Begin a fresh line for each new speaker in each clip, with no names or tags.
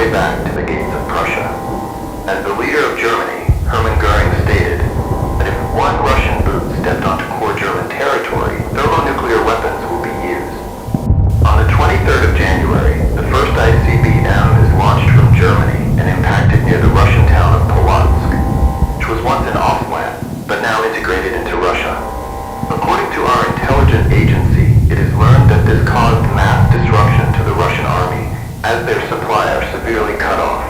way back to the gates of Prussia. As the leader of Germany, Hermann Goering stated that if one Russian boot stepped onto core German territory, thermonuclear weapons will be used. On the 23rd of January, the first ICBM is launched from Germany and impacted near the Russian town of Polotsk, which was once an offland, but now integrated into Russia. According to our intelligence agency, it is learned that this caused mass disruption to the Russian army, as their supply are severely cut off.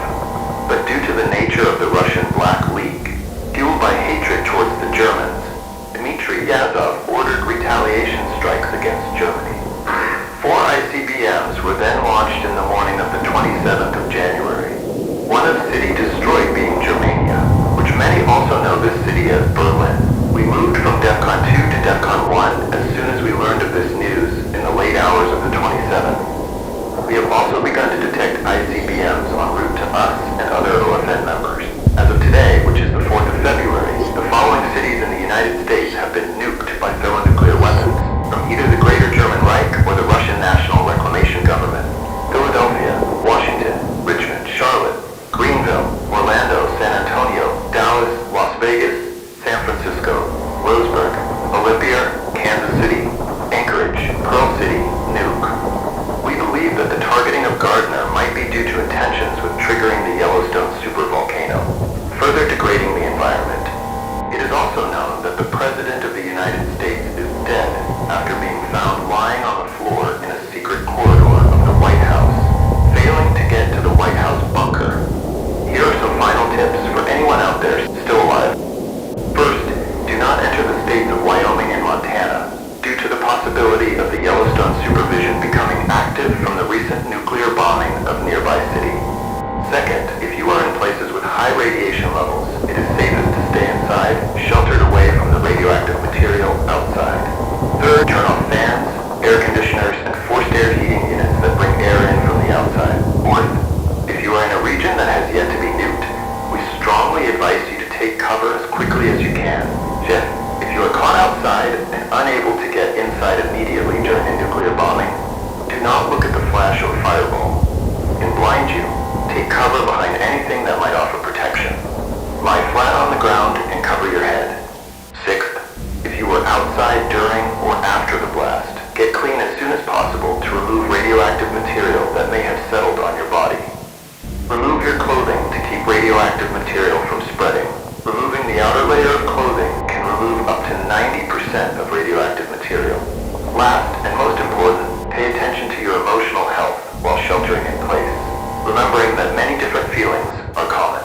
But due to the nature of the Russian Black League, fueled by hatred towards the Germans, Dmitry Yazov ordered retaliation strikes against Germany. 4 ICBMs were then launched in the morning of the 27th of January. One of city destroyed being Germania, which many also know this city as Berlin. We moved from DEFCON 2 to DEFCON 1 as soon as we learned of this news in the late hours of the 27th. We have also begun to detect ICBMs en route to us and other OFN members. As of today, which is the 4th of February, the following cities in the United States have been nuked by thermonuclear weapons from either the Greater German Reich or the Russian National Reclamation Government: Philadelphia, Washington, Richmond, Charlotte, Greenville, Orlando, San Antonio, Dallas, Las Vegas, San Francisco, Roseburg, Olympia, Kansas City, Anchorage, Pearl City, Nuke. We believe that the targeting of Gardner might be due to intentions with triggering the Yellowstone supervolcano, further degrading the environment. It is also known that the President of the United States is dead after being found lying on the floor in a secret corridor of the White House, failing to get to the White House bunker. Here are some final tips for anyone out there still alive. First, do not enter the states of Wyoming and Montana, due to the possibility of the Yellowstone supervision becoming active from the recent nuclear bombing of nearby city. Second, if you are in places with high radiation levels, it is safest to stay inside, sheltered away from the radioactive material outside. Third, turn off fans, air conditioners, and forced air heating units that bring air in from the outside. Fourth, if you are in a region that has yet to be nuked, we strongly advise you to take cover as quickly as you can. Fifth, if you are caught outside and unable to get inside immediately during a nuclear bombing, do not look at the flash of a fireball. It blind you. Take cover behind anything that might offer protection. Lie flat on the ground and cover your head. Sixth, if you were outside during or after the blast, get clean as soon as possible to remove radioactive material that may have settled on your body. Remove your clothing to keep radioactive material from spreading. Removing the outer layer of clothing can remove up to 90% of radioactive material. Last, and most important, pay attention to your emotional health while sheltering in place, remembering that many different feelings are common.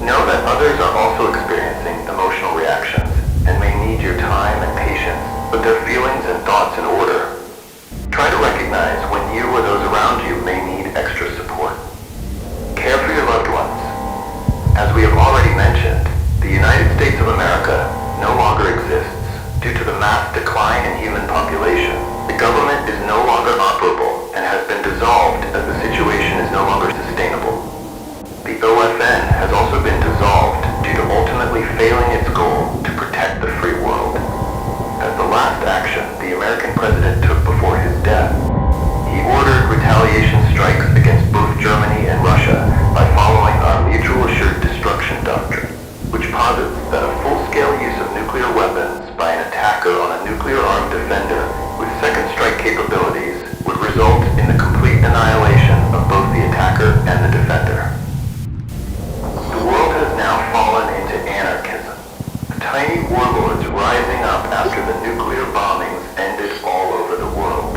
Know that others are also experiencing emotional reactions and may need your time and patience, but their feelings and thoughts in order. Try to recognize when you or those around you may need extra support. Care for your loved ones. As we have already mentioned, the United States of America no longer exists due to the mass decline in human population. The government is no longer operable and has been dissolved as the situation is no longer sustainable. The OFN has also been dissolved due to ultimately failing its goal to protect the free world. As the last action the American president took before his death, he ordered retaliation strikes against both Germany and Russia by following our mutual assured destruction doctrine, which posits that a full-scale use of nuclear weapons by an attacker on a nuclear-armed defender with second strike capabilities would result in the complete annihilation of both the attacker and the defender. The world has now fallen into anarchism. The tiny warlords rising up after the nuclear bombings ended all over the world.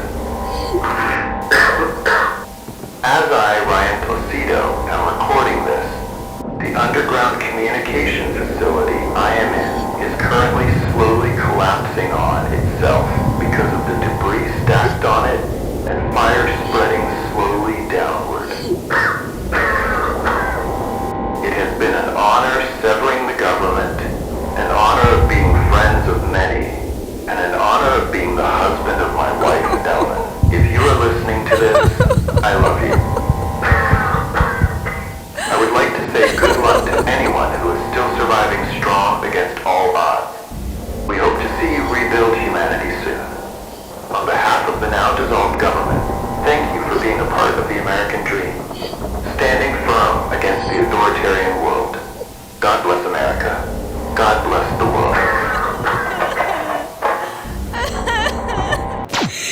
As I, Ryan Placido, am recording this, the underground communication facility I am in is currently slowly collapsing on itself because of the debris stacked on it and fire spreading slowly downward. It has been an honor severing the government, an honor of being friends of many, and an honor of being the husband of my wife, Ellen. If you are listening to this, I love you. I would like to say good luck to anyone who is still surviving strong against all odds. We hope to see you rebuild humanity soon. On behalf of the now dissolved government, thank you for being a part of the American dream, standing against the authoritarian world. God bless America. God bless the world.